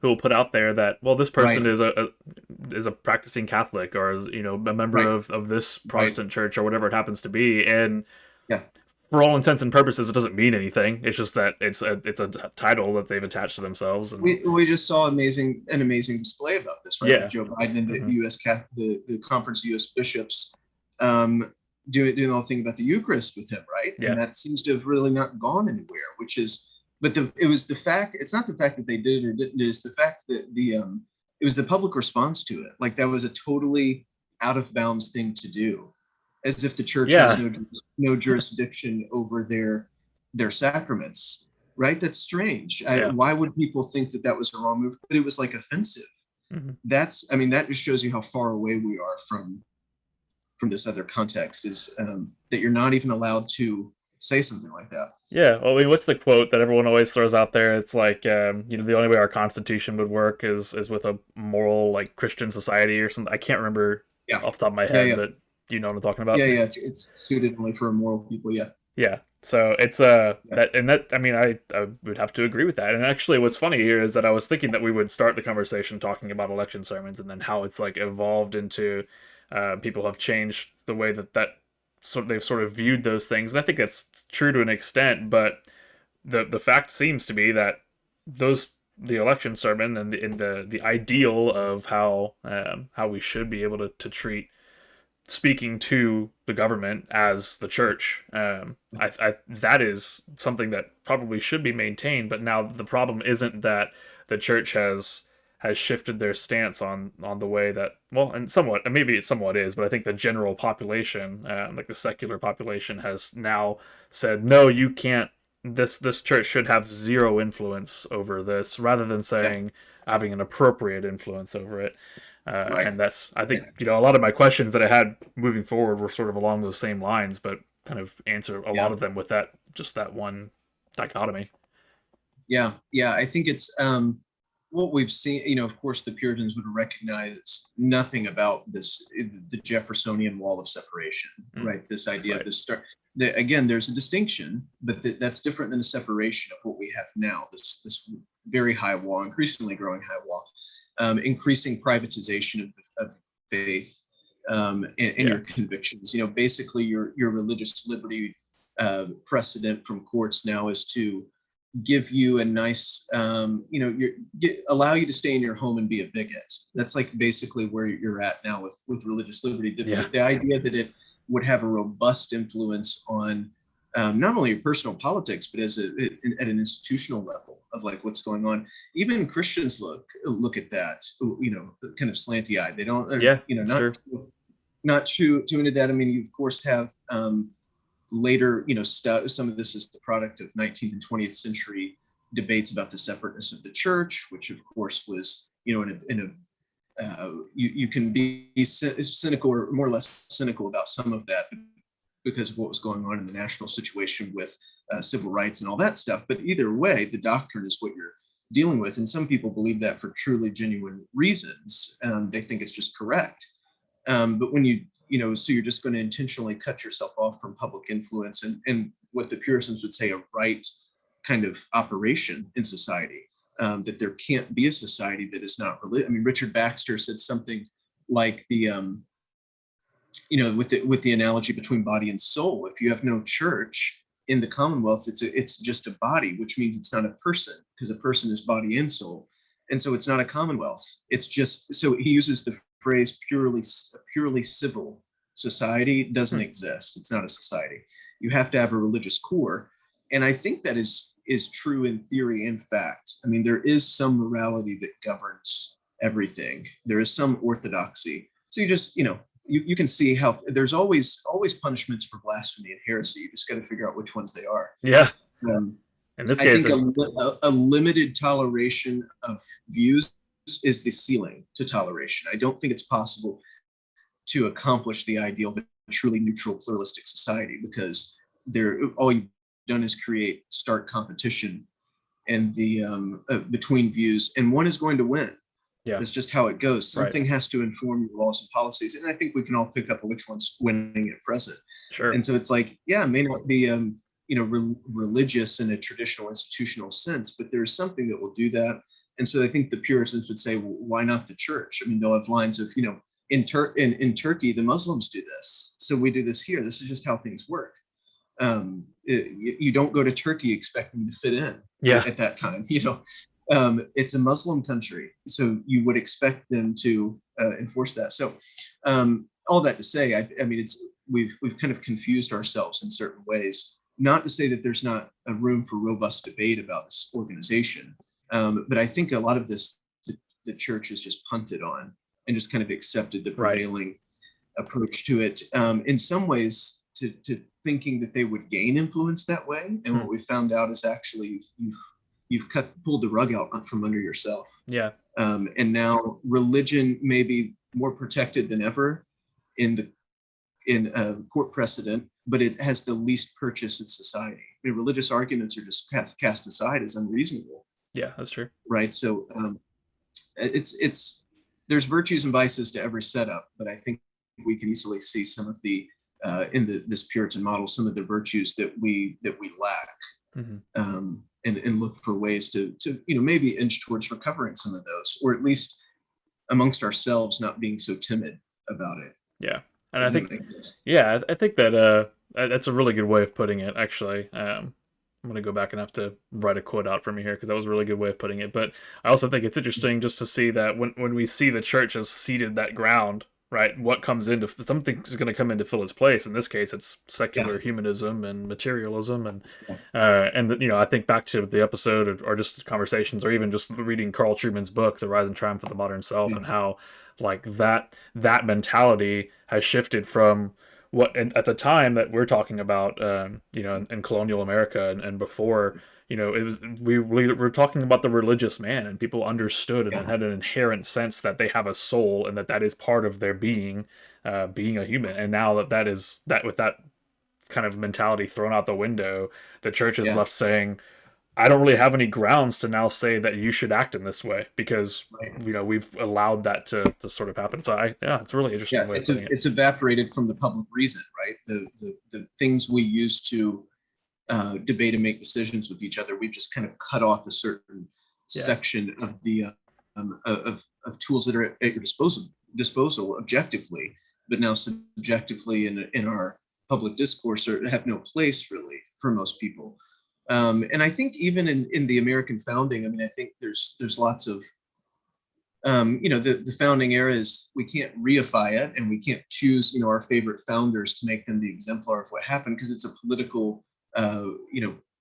will put out there that, well, this person is a practicing Catholic, or is, a member of this Protestant church, or whatever it happens to be, and for all intents and purposes, it doesn't mean anything. It's just that it's a title that they've attached to themselves. And we just saw an amazing display about this, right? With Joe Biden and the Conference of U.S. Bishops doing the whole thing about the Eucharist with him, right? Yeah. And that seems to have really not gone anywhere. It's not the fact that they did it or didn't. It's the fact that it was the public response to it. Like, that was a totally out of bounds thing to do, as if the church has no jurisdiction over their sacraments, right? That's strange. Why would people think that was a wrong move? But it was like offensive. Mm-hmm. That just shows you how far away we are from this other context, is that you're not even allowed to say something like that. Yeah, well, I mean, what's the quote that everyone always throws out there? It's like, the only way our Constitution would work is with a moral, like, Christian society or something. I can't remember off the top of my head, but you know what I'm talking about? Yeah, it's suited only for immoral people, Yeah, so it's I would have to agree with that. And actually, what's funny here is that I was thinking that we would start the conversation talking about election sermons, and then how it's, like, evolved into people have changed the way that they've sort of viewed those things, and I think that's true to an extent. But the fact seems to be that those the election sermon and the ideal of how we should be able to treat speaking to the government as the church. That is something that probably should be maintained. But now the problem isn't that the church has shifted their stance on the way that, well, and somewhat, and maybe it somewhat is, but I think the general population, like the secular population, has now said, no, you can't. This church should have zero influence over this, rather than Yeah. saying having an appropriate influence over it. Right. And that's, I think, Yeah. a lot of my questions that I had moving forward were sort of along those same lines, but kind of answer a lot Yeah. of them with that one dichotomy. Yeah. Yeah. I think it's what we've seen, of course, the Puritans would recognize nothing about the Jeffersonian wall of separation, Mm, right? This idea of right. the start. Again, there's a distinction, but that's different than a separation of what we have now. This very high wall, increasingly growing high wall, increasing privatization of faith, and Yeah. your convictions. Basically, your religious liberty precedent from courts now is to give you a nice, allow you to stay in your home and be a bigot. That's like basically where you're at now with religious liberty. Yeah. The idea that it would have a robust influence on not only your personal politics, but at an institutional level of like what's going on. Even Christians look at that, kind of slanty eyed. They don't, Yeah. That's true. not too into that. I mean, you of course have later, some of this is the product of 19th and 20th century debates about the separateness of the church, which of course was, you can be cynical or more or less cynical about some of that because of what was going on in the national situation with civil rights and all that stuff. But either way, the doctrine is what you're dealing with. And some people believe that for truly genuine reasons. They think it's just correct. But when so you're just going to intentionally cut yourself off from public influence and what the Puritans would say a right kind of operation in society. That there can't be a society that is not religious. I mean, Richard Baxter said something like with the analogy between body and soul. If you have no church in the Commonwealth, it's just a body, which means it's not a person, because a person is body and soul, and so it's not a Commonwealth. It's just, so he uses the phrase purely civil society doesn't Hmm. exist. It's not a society. You have to have a religious core, and I think that is true in theory and fact. I mean, there is some morality that governs everything. There is some orthodoxy. So you just, you can see how there's always punishments for blasphemy and heresy. You just got to figure out which ones they are. Yeah. Um, In this I case, think a limited toleration of views is the ceiling to toleration. I don't think it's possible to accomplish the ideal of a truly neutral, pluralistic society, because all you've done is create stark competition and between views, and one is going to win. yeah. That's just how it goes. Right. Something has to inform your laws and policies, and I think we can all pick up which one's winning at present. Sure. And so it's like, yeah, it may not be religious in a traditional institutional sense, but there's something that will do that. And so I think the Puritans would say, well, why not the church? I mean, they'll have lines of, in Turkey, the Muslims do this, so we do this here. This is just how things work. You don't go to Turkey expecting to fit in Yeah. at that time. It's a Muslim country, so you would expect them to enforce that. So all that to say, I mean, we've kind of confused ourselves in certain ways. Not to say that there's not a room for robust debate about this organization, but I think a lot of this the church has just punted on and just kind of accepted the Right. prevailing approach to it. In some ways, to thinking that they would gain influence that way. And what we found out is actually you've pulled the rug out from under yourself. Yeah. And now religion may be more protected than ever in court precedent, but it has the least purchase in society. I mean, religious arguments are just cast aside as unreasonable. Yeah, that's true. Right. So there's virtues and vices to every setup, but I think we can easily see some of the in this Puritan model, some of the virtues that we lack, and look for ways to maybe inch towards recovering some of those, or at least amongst ourselves not being so timid about it. Yeah. And I Does that think, make sense? yeah, I think that that's a really good way of putting it. Actually, I'm gonna go back and have to write a quote out for me here because that was a really good way of putting it. But I also think it's interesting just to see that when we see the church has ceded that ground, right? What comes into something is going to come in to fill its place. In this case, it's Yeah. secular humanism and materialism, Yeah. and you know, I think back to the episode or just conversations or even just reading Carl Trueman's book, The Rise and Triumph of the Modern Self, Yeah. and how like that mentality has shifted from what at the time that we're talking about, you know, in colonial America and before, you know, it was we were talking about the religious man, and people understood and Yeah. had an inherent sense that they have a soul and that that is part of their being, being a human. And now that is that with that kind of mentality thrown out the window, the church is Yeah. left saying, I don't really have any grounds to now say that you should act in this way because Right. you know we've allowed that to sort of happen. So I yeah, it's a really Yeah. interesting way of putting it. It's evaporated from the public reason, right? The things we use to debate and make decisions with each other, we've just kind of cut off a certain Yeah. section of the of tools that are at your disposal objectively, but now subjectively in our public discourse or have no place really for most people. And I think even in the American founding, I mean, I think there's lots of the founding era is we can't reify it and we can't choose our favorite founders to make them the exemplar of what happened because it's a political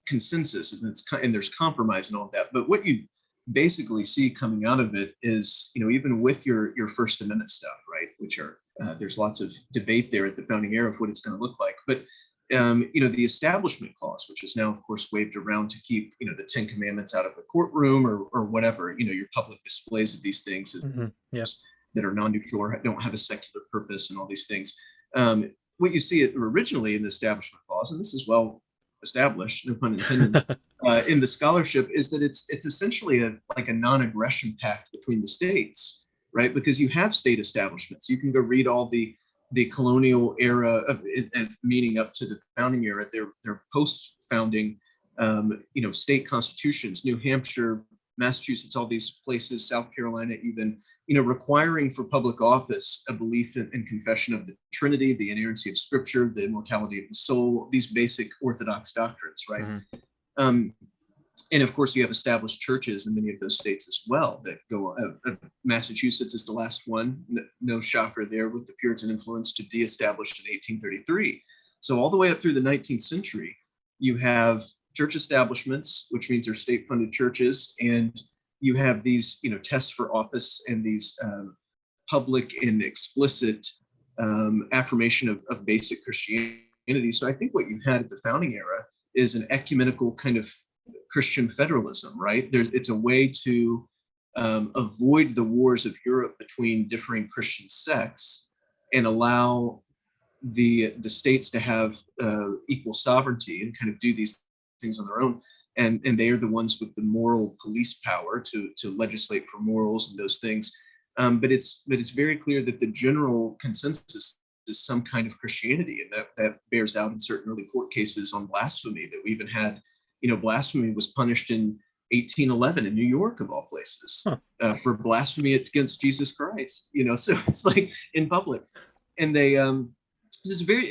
consensus and and there's compromise and all of that. But what you basically see coming out of it is even with your First Amendment stuff, right, which are there's lots of debate there at the founding era of what it's going to look like, but the Establishment Clause, which is now, of course, waved around to keep, the Ten Commandments out of the courtroom or whatever, your public displays of these things Yeah. that are non-neutral or don't have a secular purpose and all these things. What you see originally in the Establishment Clause, and this is well established, no pun intended, in the scholarship, is that it's essentially like a non-aggression pact between the states, right? Because you have state establishments. You can go read all the colonial era of meaning up to the founding era, their post-founding, state constitutions, New Hampshire, Massachusetts, all these places, South Carolina, even, requiring for public office a belief in confession of the Trinity, the inerrancy of Scripture, the immortality of the soul, these basic Orthodox doctrines, right? Mm-hmm. Um, and of course, you have established churches in many of those states as well that go. Massachusetts is the last one, no shocker there, with the Puritan influence to de-establish in 1833. So all the way up through the 19th century, you have church establishments, which means they're state-funded churches, and you have these, tests for office and these public and explicit affirmation of basic Christianity. So I think what you had at the founding era is an ecumenical kind of Christian federalism, right? It's a way to avoid the wars of Europe between differing Christian sects and allow the states to have equal sovereignty and kind of do these things on their own. And they are the ones with the moral police power to legislate for morals and those things. But it's very clear that the general consensus is some kind of Christianity, and that bears out in certain early court cases on blasphemy that we even had. Blasphemy was punished in 1811 in New York, of all places, Huh. for blasphemy against Jesus Christ. So it's like in public, and they it's very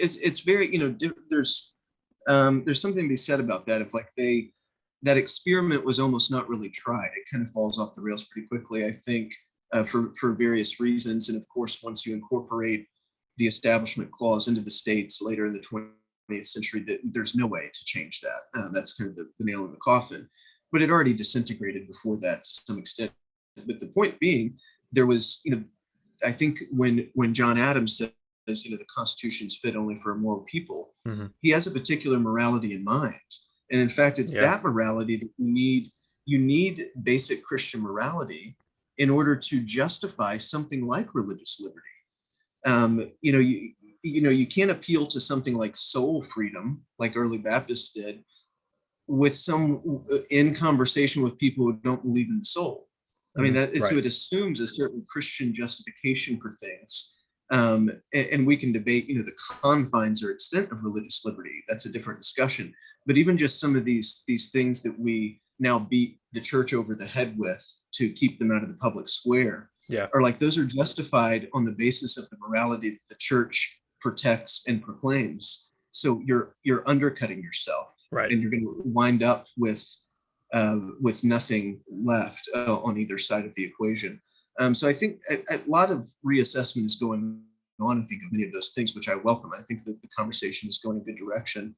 there's something to be said about that. If like that experiment was almost not really tried, it kind of falls off the rails pretty quickly, I think, for various reasons. And of course, once you incorporate the Establishment Clause into the states later in the 20th century, that there's no way to change that. That's kind of the nail in the coffin. But it already disintegrated before that to some extent. But the point being, there was, I think when John Adams says, the Constitution's fit only for immoral people, Mm-hmm. he has a particular morality in mind. And in fact, it's Yeah. that morality that you need. You need basic Christian morality in order to justify something like religious liberty. You can't appeal to something like soul freedom, like early Baptists did, with some in conversation with people who don't believe in the soul. I mean, Mm-hmm. so Right. it assumes a certain Christian justification for things. And we can debate, the confines or extent of religious liberty. That's a different discussion. But even just some of these things that we now beat the church over the head with to keep them out of the public square Yeah. are like those are justified on the basis of the morality that the church protects and proclaims. So you're undercutting yourself, Right. and you're going to wind up with nothing left on either side of the equation. So I think a lot of reassessment is going on. I think of many of those things, which I welcome. I think that the conversation is going a good direction.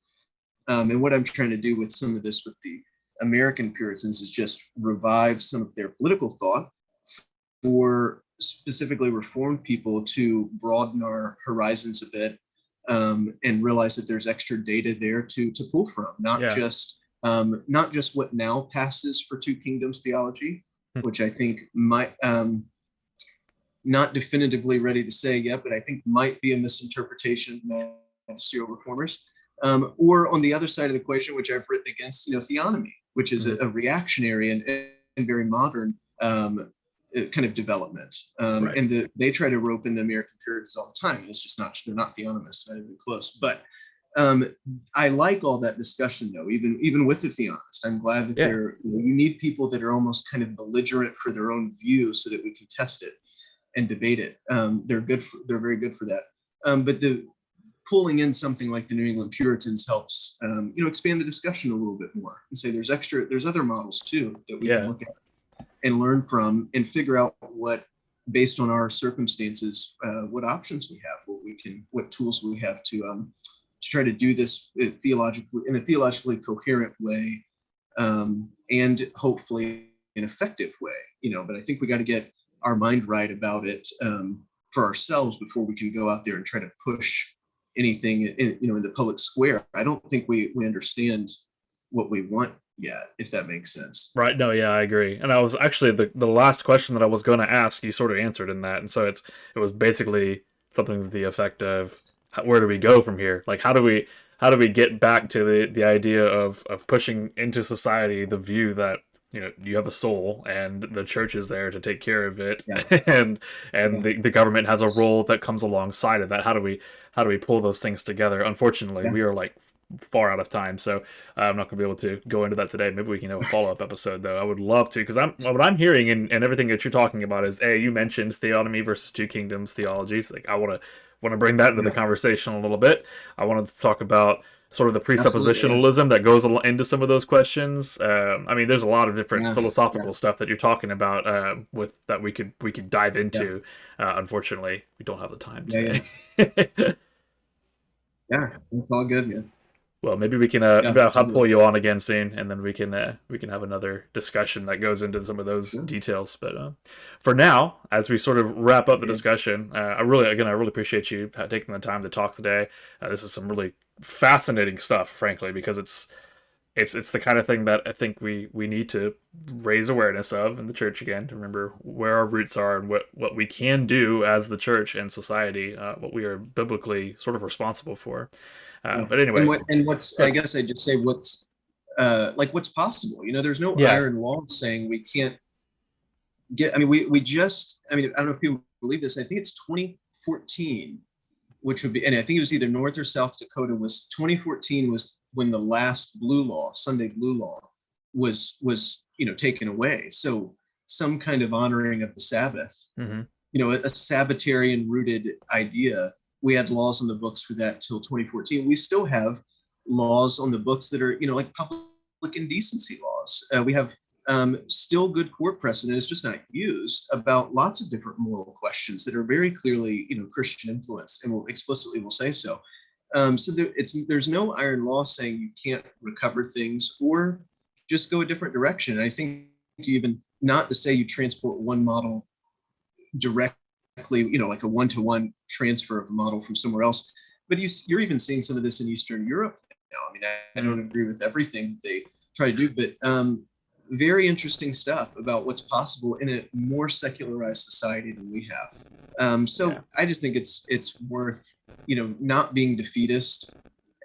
And what I'm trying to do with some of this with the American Puritans is just revive some of their political thought for specifically Reformed people to broaden our horizons a bit, and realize that there's extra data there to pull from, not Yeah. just what now passes for two kingdoms theology, which I think might not definitively ready to say yet, but I think might be a misinterpretation of magisterial reformers. Or on the other side of the equation, which I've written against, theonomy, which is a reactionary and very modern kind of development. Right. And they try to rope in the American Puritans all the time. It's just they're not theonomists, not even close. But I like all that discussion, though, even with the theonist. I'm glad that you need people that are almost kind of belligerent for their own view so that we can test it and debate it. They're very good for that. But the pulling in something like the New England Puritans helps, expand the discussion a little bit more and say there's other models too that we can look at and learn from and figure out what, based on our circumstances, what options we have, what tools we have to try to do this in a theologically coherent way, and hopefully an effective way. But I think we got to get our mind right about it for ourselves before we can go out there and try to push anything in the public square. I don't think we understand what we want yet, if that makes sense. Right. No, yeah, I agree. And I was actually the last question that I was going to ask, you sort of answered in that. And so it was basically something to the effect of, where do we go from here? Like, how do we get back to the idea of pushing into society the view that, you have a soul and the church is there to take care of it, and the government has a role that comes alongside of that. How do we pull those things together? Unfortunately, we are like far out of time, so I'm not going to be able to go into that today. Maybe we can have a follow-up episode, though. I would love to, because what I'm hearing and everything that you're talking about is, you mentioned theonomy versus two kingdoms theology. It's like I want to bring that into the conversation a little bit. I wanted to talk about sort of the presuppositionalism that goes into some of those questions. There's a lot of different philosophical stuff that you're talking about with that we could dive into. Unfortunately, we don't have the time today. Yeah, it's all good, man. Well, maybe we can I'll pull you on again soon, and then we can have another discussion that goes into some of those details. But for now, as we sort of wrap up the discussion, I really appreciate you taking the time to talk today. This is some really fascinating stuff, frankly, because it's the kind of thing that I think we need to raise awareness of in the church again, to remember where our roots are and what we can do as the church and society, what we are biblically sort of responsible for. But anyway, I guess I just say what's possible. There's no iron law saying we can't get. I don't know if people believe this. I think it's 2014, which would be, and I think it was either North or South Dakota. 2014 was when the last blue law, Sunday blue law, was taken away. So some kind of honoring of the Sabbath. Mm-hmm. A Sabbatarian rooted idea. We had laws on the books for that till 2014. We still have laws on the books that are, like public indecency laws. We have still good court precedent, it's just not used, about lots of different moral questions that are very clearly, Christian influence, and will explicitly say so. So there's no iron law saying you can't recover things or just go a different direction. And I think even not to say you transport one model directly, like a one-to-one transfer of a model from somewhere else. But you're even seeing some of this in Eastern Europe now. I don't agree with everything they try to do, but very interesting stuff about what's possible in a more secularized society than we have. I just think it's worth, not being defeatist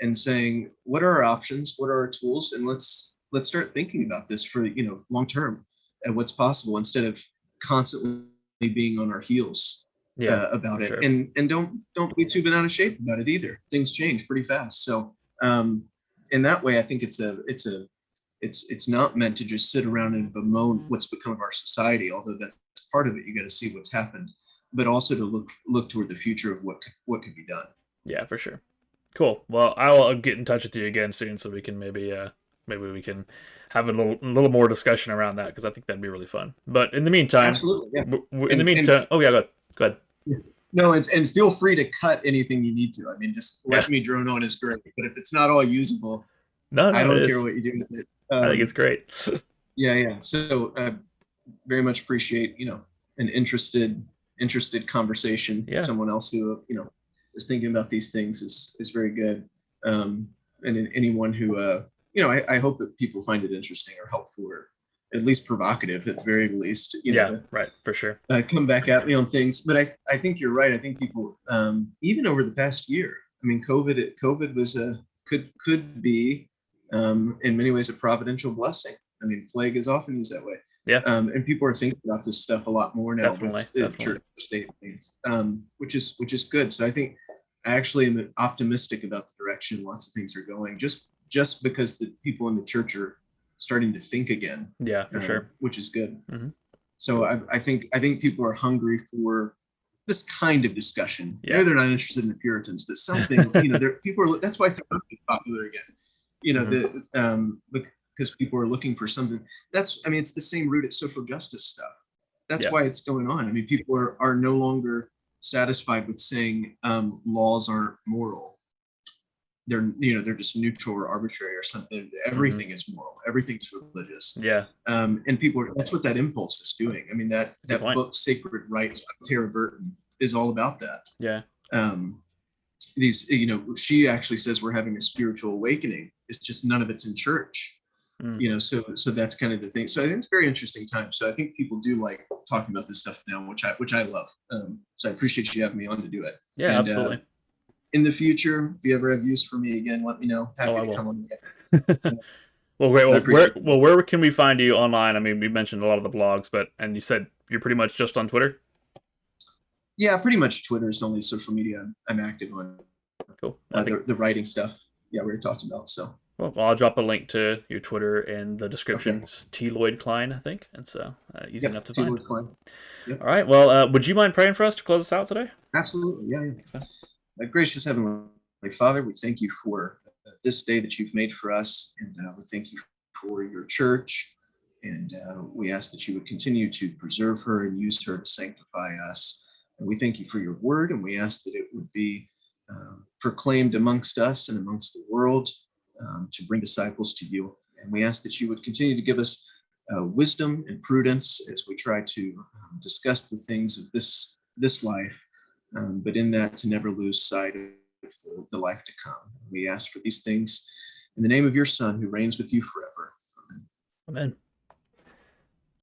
and saying, what are our options? What are our tools? And let's start thinking about this for, long term and what's possible, instead of constantly being on our heels about it. Sure. And don't be too bent out of shape about it either. Things change pretty fast. So in that way, I think it's not meant to just sit around and bemoan what's become of our society, although that's part of it. You got to see what's happened, but also to look toward the future of what could be done. Yeah, for sure. Cool. Well, I'll get in touch with you again soon so we can maybe we can have a little more discussion around that because I think that'd be really fun. But in the meantime, Absolutely, yeah. in the And meantime, oh yeah, go ahead. no, and feel free to cut anything you need to. I mean, just Yeah. let me drone on is great. But if it's not all usable, No, I no, it don't care is. what you do with it. I think it's great. Yeah, yeah. So very much appreciate, an interested conversation. Yeah. Someone else who, is thinking about these things is very good. And anyone who, I hope that people find it interesting or helpful or at least provocative at the very least, Yeah. to Right. For sure. come back at me on things. But I think you're right. I think people, even over the past year, I mean, COVID was could be, in many ways, a providential blessing. I mean, plague is often used that way. Yeah. And people are thinking about this stuff a lot more now with Definitely. Definitely. church state things, which is good. So I think I actually am optimistic about the direction lots of things are going, just because the people in the church are starting to think again, Yeah. For sure. which is good. Hmm. So I think people are hungry for this kind of discussion. Yeah. Maybe they're not interested in the Puritans, but something, people are. That's why therapy is popular again. Because people are looking for something. It's the same root at social justice stuff. That's Yeah. why it's going on. I mean, people are no longer satisfied with saying laws aren't moral. They're just neutral or arbitrary or something. Everything is moral. Everything's religious. Yeah. And that's what that impulse is doing. I mean, that point. book, Sacred Rights by Tara Burton, is all about that. Yeah. She actually says we're having a spiritual awakening. It's just none of it's in church. So that's kind of the thing. So I think it's a very interesting time. So I think people do like talking about this stuff now, which I love. So I appreciate you having me on to do it. Yeah. And, Absolutely. in the future, if you ever have use for me again, let me know. Oh, I Happy to will. come on again. Well, great. I appreciate it. Where can we find you online? I mean, we mentioned a lot of the blogs, and you said you're pretty much just on Twitter. Yeah, pretty much Twitter is the only social media I'm active on. Cool. The writing stuff, yeah, we were talking about. So, well, I'll drop a link to your Twitter in the description. okay. It's T. Lloyd Klein, I think, and so easy enough to find. Yep. All right. Well, would you mind praying for us to close us out today? Absolutely, yeah. Gracious Heavenly Father, we thank you for this day that you've made for us, and we thank you for your church, and we ask that you would continue to preserve her and use her to sanctify us. And we thank you for your word, and we ask that it would be proclaimed amongst us and amongst the world to bring disciples to you. And we ask that you would continue to give us wisdom and prudence as we try to discuss the things of this life, but in that to never lose sight of the life to come. We ask for these things in the name of your Son, who reigns with you forever. Amen. Amen.